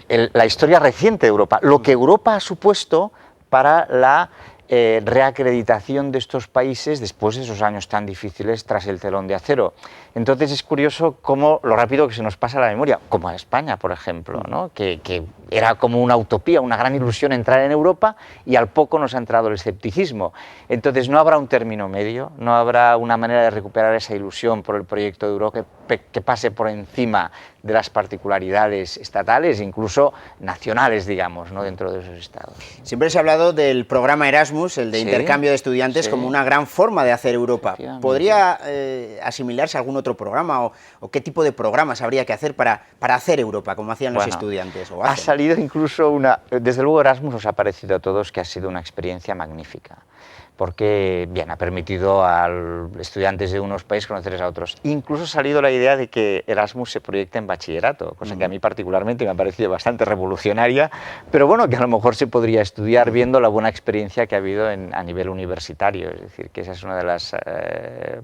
la historia reciente de Europa, lo que Europa ha supuesto para la reacreditación de estos países después de esos años tan difíciles tras el telón de acero. Entonces es curioso cómo lo rápido que se nos pasa la memoria, como a España, por ejemplo, ¿no? que era como una utopía, una gran ilusión entrar en Europa y al poco nos ha entrado el escepticismo. Entonces no habrá un término medio, no habrá una manera de recuperar esa ilusión por el proyecto de Europa que pase por encima de las particularidades estatales, incluso nacionales, digamos, ¿no? dentro de esos estados. Siempre se ha hablado del programa Erasmus, el de intercambio de estudiantes, como una gran forma de hacer Europa. ¿Podría asimilarse a algún otro programa o qué tipo de programas habría que hacer para hacer Europa, como hacían los estudiantes? Ha salido incluso desde luego Erasmus os ha parecido a todos que ha sido una experiencia magnífica, porque bien, ha permitido a estudiantes de unos países conocerles a otros. Incluso ha salido la idea de que Erasmus se proyecte en bachillerato, cosa que a mí particularmente me ha parecido bastante revolucionaria, pero bueno, que a lo mejor se podría estudiar viendo la buena experiencia que ha habido a nivel universitario. Es decir, que esa es una de las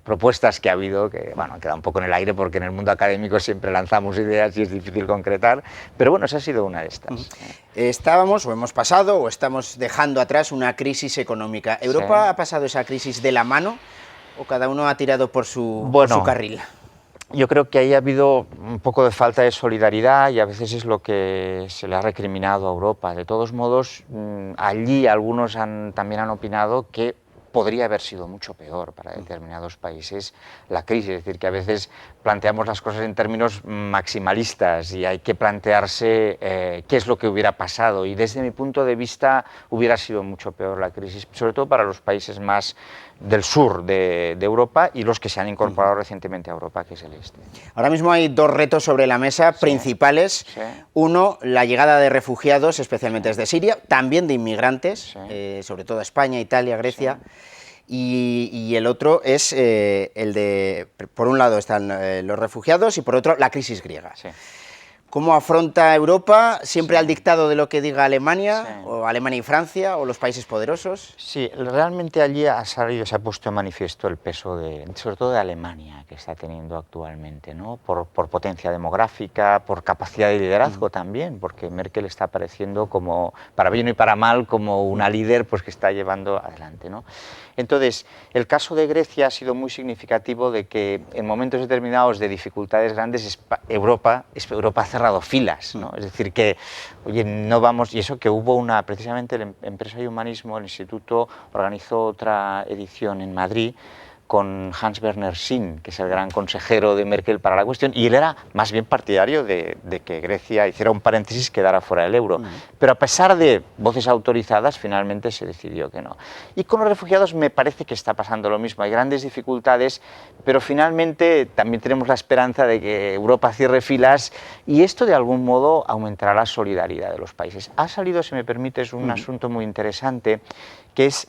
propuestas que ha habido, que bueno, queda un poco en el aire porque en el mundo académico siempre lanzamos ideas y es difícil concretar, pero bueno, esa ha sido una de estas. Estábamos, o hemos pasado, o estamos dejando atrás una crisis económica. ¿Europa ha pasado esa crisis de la mano o cada uno ha tirado por su carril? Yo creo que ahí ha habido un poco de falta de solidaridad y a veces es lo que se le ha recriminado a Europa. De todos modos, allí algunos también han opinado que podría haber sido mucho peor para determinados países la crisis, es decir, que a veces planteamos las cosas en términos maximalistas y hay que plantearse qué es lo que hubiera pasado, y desde mi punto de vista hubiera sido mucho peor la crisis, sobre todo para los países más del sur de Europa y los que se han incorporado recientemente a Europa, que es el este. Ahora mismo hay dos retos sobre la mesa principales. Uno, la llegada de refugiados, especialmente desde Siria, también de inmigrantes, sobre todo a España, Italia, Grecia. Y el otro es el de, por un lado están los refugiados y por otro la crisis griega. ¿Cómo afronta Europa? ¿Siempre al dictado de lo que diga Alemania, o Alemania y Francia, o los países poderosos? Sí, realmente allí se ha puesto en manifiesto el peso, sobre todo de Alemania, que está teniendo actualmente, ¿no? Por potencia demográfica, por capacidad de liderazgo también, porque Merkel está apareciendo como, para bien y para mal, como una líder pues, que está llevando adelante, ¿no? Entonces, el caso de Grecia ha sido muy significativo de que en momentos determinados de dificultades grandes Europa ha cerrado filas, ¿no? Es decir, que, oye, no vamos, y eso que hubo precisamente la Empresa y Humanismo, el Instituto, organizó otra edición en Madrid con Hans-Werner Sinn, que es el gran consejero de Merkel para la cuestión, y él era más bien partidario de que Grecia hiciera un paréntesis, quedara fuera del euro. Pero a pesar de voces autorizadas, finalmente se decidió que no. Y con los refugiados me parece que está pasando lo mismo. Hay grandes dificultades, pero finalmente también tenemos la esperanza de que Europa cierre filas y esto de algún modo aumentará la solidaridad de los países. Ha salido, si me permites, un asunto muy interesante, que es,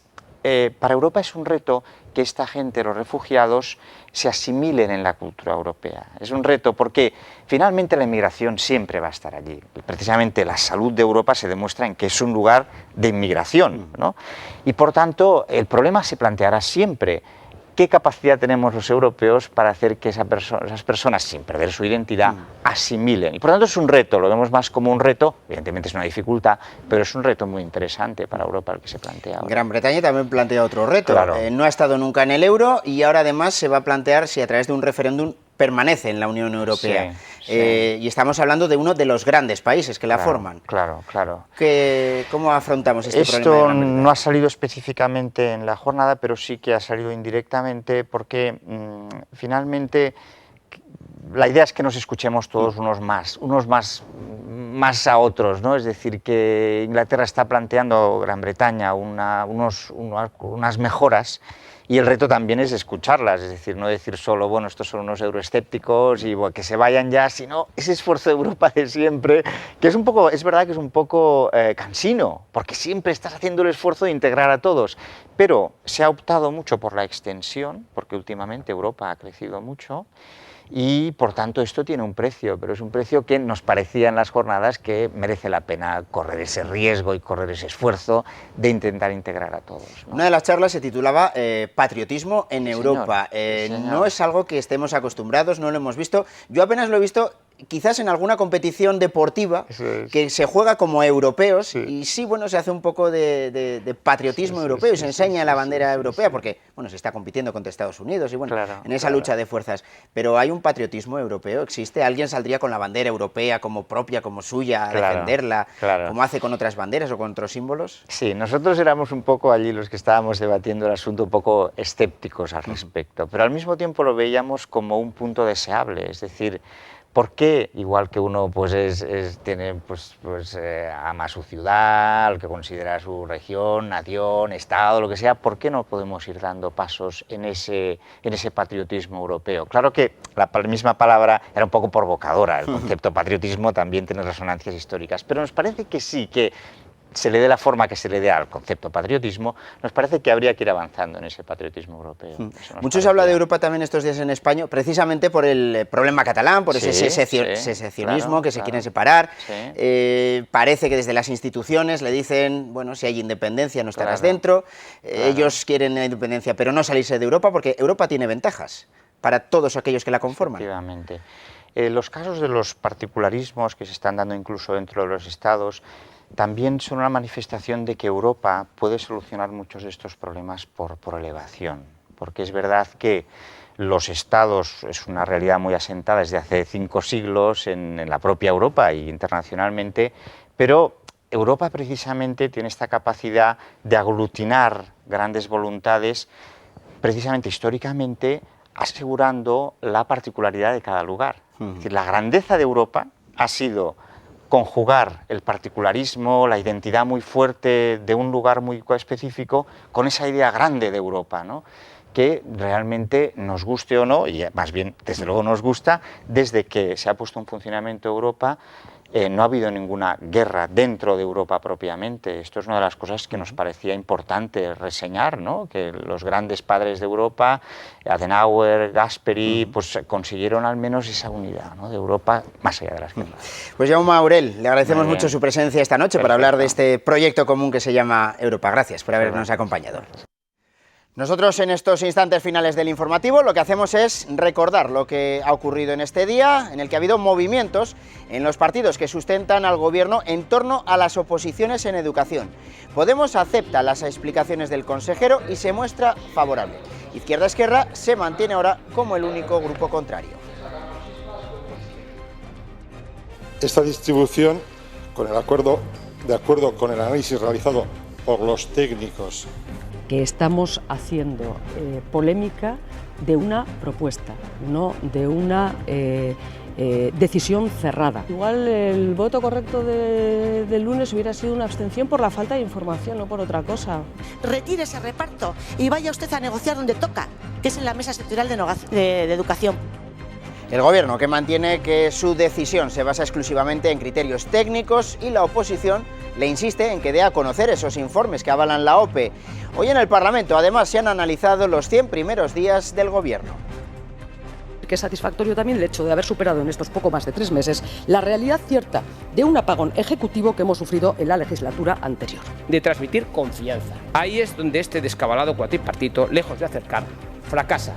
para Europa es un reto que esta gente, los refugiados, se asimilen en la cultura europea. Es un reto porque finalmente la inmigración siempre va a estar allí. Precisamente la salud de Europa se demuestra en que es un lugar de inmigración, ¿no? Y por tanto el problema se planteará siempre. ¿Qué capacidad tenemos los europeos para hacer que esas personas, sin perder su identidad, asimilen? Y por tanto es un reto, lo vemos más como un reto, evidentemente es una dificultad, pero es un reto muy interesante para Europa el que se plantea ahora. Gran Bretaña también plantea otro reto, no ha estado nunca en el euro y ahora además se va a plantear si a través de un referéndum permanece en la Unión Europea. Y estamos hablando de uno de los grandes países que la forman. Claro. ¿Cómo afrontamos este problema? Esto no ha salido específicamente en la jornada, pero sí que ha salido indirectamente porque finalmente la idea es que nos escuchemos todos unos más a otros, ¿no? Es decir, que Inglaterra está planteando, Gran Bretaña, unas mejoras. Y el reto también es escucharlas, es decir, no decir solo, bueno, estos son unos euroescépticos y bueno, que se vayan ya, sino ese esfuerzo de Europa de siempre, que es verdad que es un poco cansino, porque siempre estás haciendo el esfuerzo de integrar a todos, pero se ha optado mucho por la extensión, porque últimamente Europa ha crecido mucho, y por tanto esto tiene un precio, pero es un precio que nos parecía en las jornadas que merece la pena correr ese riesgo y correr ese esfuerzo de intentar integrar a todos, ¿no? Una de las charlas se titulaba Patriotismo en Europa. Sí, señor. No es algo que estemos acostumbrados, no lo hemos visto. Yo apenas lo he visto quizás en alguna competición deportiva que se juega como europeos y sí, bueno, se hace un poco de patriotismo europeo y se enseña la bandera europea porque, bueno, se está compitiendo contra Estados Unidos y, bueno, en esa lucha de fuerzas. Pero ¿hay un patriotismo europeo? ¿Existe? ¿Alguien saldría con la bandera europea como propia, como suya, a defenderla, como hace con otras banderas o con otros símbolos? Sí, nosotros éramos un poco allí los que estábamos debatiendo el asunto un poco escépticos al respecto, pero al mismo tiempo lo veíamos como un punto deseable, es decir, ¿por qué, igual que uno ama su ciudad, lo que considera su región, nación, estado, lo que sea, ¿por qué no podemos ir dando pasos en ese patriotismo europeo? Claro que la misma palabra era un poco provocadora, el concepto patriotismo también tiene resonancias históricas, pero nos parece que sí, que se le dé la forma que se le dé al concepto patriotismo, nos parece que habría que ir avanzando en ese patriotismo europeo. Mucho habla de Europa también estos días en España, precisamente por el problema catalán, por ese secesionismo que se quieren separar. Parece que desde las instituciones le dicen, bueno, si hay independencia no estarás dentro. Ellos quieren la independencia, pero no salirse de Europa, porque Europa tiene ventajas para todos aquellos que la conforman. Efectivamente. Los casos de los particularismos que se están dando incluso dentro de los estados también son una manifestación de que Europa puede solucionar muchos de estos problemas por elevación, porque es verdad que los estados es una realidad muy asentada desde hace 5 siglos en la propia Europa y internacionalmente, pero Europa precisamente tiene esta capacidad de aglutinar grandes voluntades, precisamente históricamente asegurando la particularidad de cada lugar. Es decir, la grandeza de Europa ha sido conjugar el particularismo, la identidad muy fuerte de un lugar muy específico con esa idea grande de Europa, ¿no? Que realmente nos guste o no, y más bien desde luego nos gusta, desde que se ha puesto en funcionamiento Europa, no ha habido ninguna guerra dentro de Europa propiamente. Esto es una de las cosas que nos parecía importante reseñar, ¿no? Que los grandes padres de Europa, Adenauer, Gasperi, pues consiguieron al menos esa unidad, ¿no? De Europa más allá de las guerras. Pues Jaume Aurel, le agradecemos mucho su presencia esta noche para hablar de este proyecto común que se llama Europa. Gracias por habernos acompañado. Nosotros en estos instantes finales del informativo lo que hacemos es recordar lo que ha ocurrido en este día, en el que ha habido movimientos en los partidos que sustentan al gobierno en torno a las oposiciones en educación. Podemos acepta las explicaciones del consejero y se muestra favorable. Izquierda Esquerra se mantiene ahora como el único grupo contrario. Esta distribución, de acuerdo con el análisis realizado por los técnicos, que estamos haciendo polémica de una propuesta, no de una decisión cerrada. Igual el voto correcto del lunes hubiera sido una abstención por la falta de información, no por otra cosa. Retire ese reparto y vaya usted a negociar donde toca, que es en la mesa sectorial de educación. El gobierno, que mantiene que su decisión se basa exclusivamente en criterios técnicos, y la oposición le insiste en que dé a conocer esos informes que avalan la OPE. Hoy en el Parlamento, además, se han analizado los 100 primeros días del gobierno. Que es satisfactorio también el hecho de haber superado en estos poco más de 3 meses la realidad cierta de un apagón ejecutivo que hemos sufrido en la legislatura anterior. De transmitir confianza. Ahí es donde este descabalado cuatripartito, lejos de acercar, fracasa.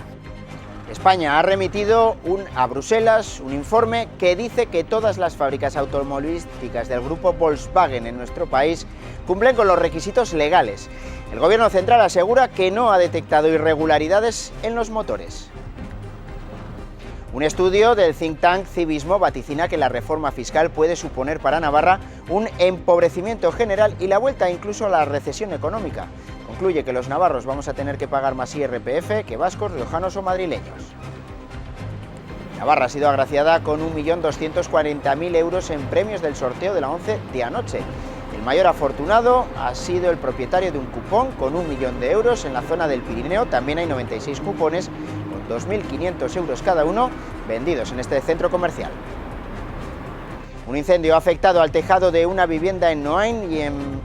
España ha remitido a Bruselas un informe que dice que todas las fábricas automovilísticas del grupo Volkswagen en nuestro país cumplen con los requisitos legales. El gobierno central asegura que no ha detectado irregularidades en los motores. Un estudio del think tank Civismo vaticina que la reforma fiscal puede suponer para Navarra un empobrecimiento general y la vuelta incluso a la recesión económica. Concluye que los navarros vamos a tener que pagar más IRPF que vascos, riojanos o madrileños. Navarra ha sido agraciada con 1.240.000 euros en premios del sorteo de la ONCE de anoche. El mayor afortunado ha sido el propietario de un cupón con 1 millón de euros en la zona del Pirineo. También hay 96 cupones con 2.500 euros cada uno vendidos en este centro comercial. Un incendio ha afectado al tejado de una vivienda en Noain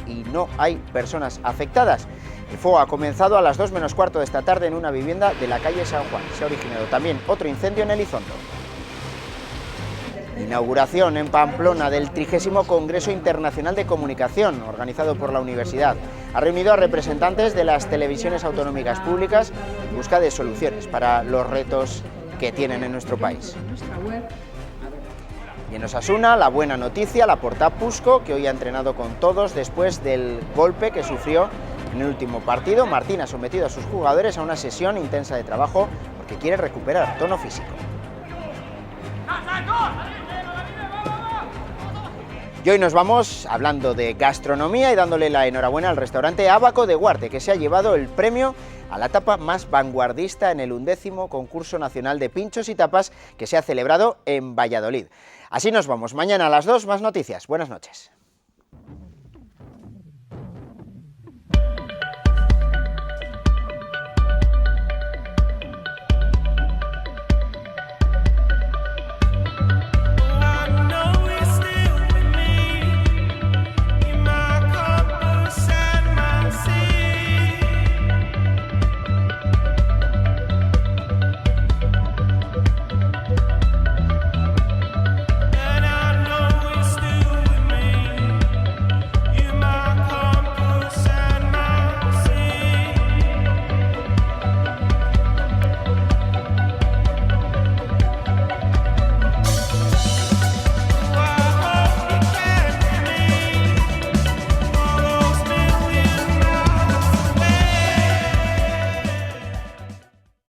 y no hay personas afectadas. El fuego ha comenzado a las 2 menos cuarto de esta tarde en una vivienda de la calle San Juan. Se ha originado también otro incendio en Elizondo. Inauguración en Pamplona del 30º Congreso Internacional de Comunicación, organizado por la universidad. Ha reunido a representantes de las televisiones autonómicas públicas en busca de soluciones para los retos que tienen en nuestro país. Y en Osasuna, la buena noticia, la porta Pusco, que hoy ha entrenado con todos después del golpe que sufrió en el último partido. Martín ha sometido a sus jugadores a una sesión intensa de trabajo porque quiere recuperar tono físico. Y hoy nos vamos hablando de gastronomía y dándole la enhorabuena al restaurante Abaco de Guarte, que se ha llevado el premio a la tapa más vanguardista en el 11º concurso nacional de pinchos y tapas que se ha celebrado en Valladolid. Así nos vamos. Mañana a las 2 más noticias. Buenas noches.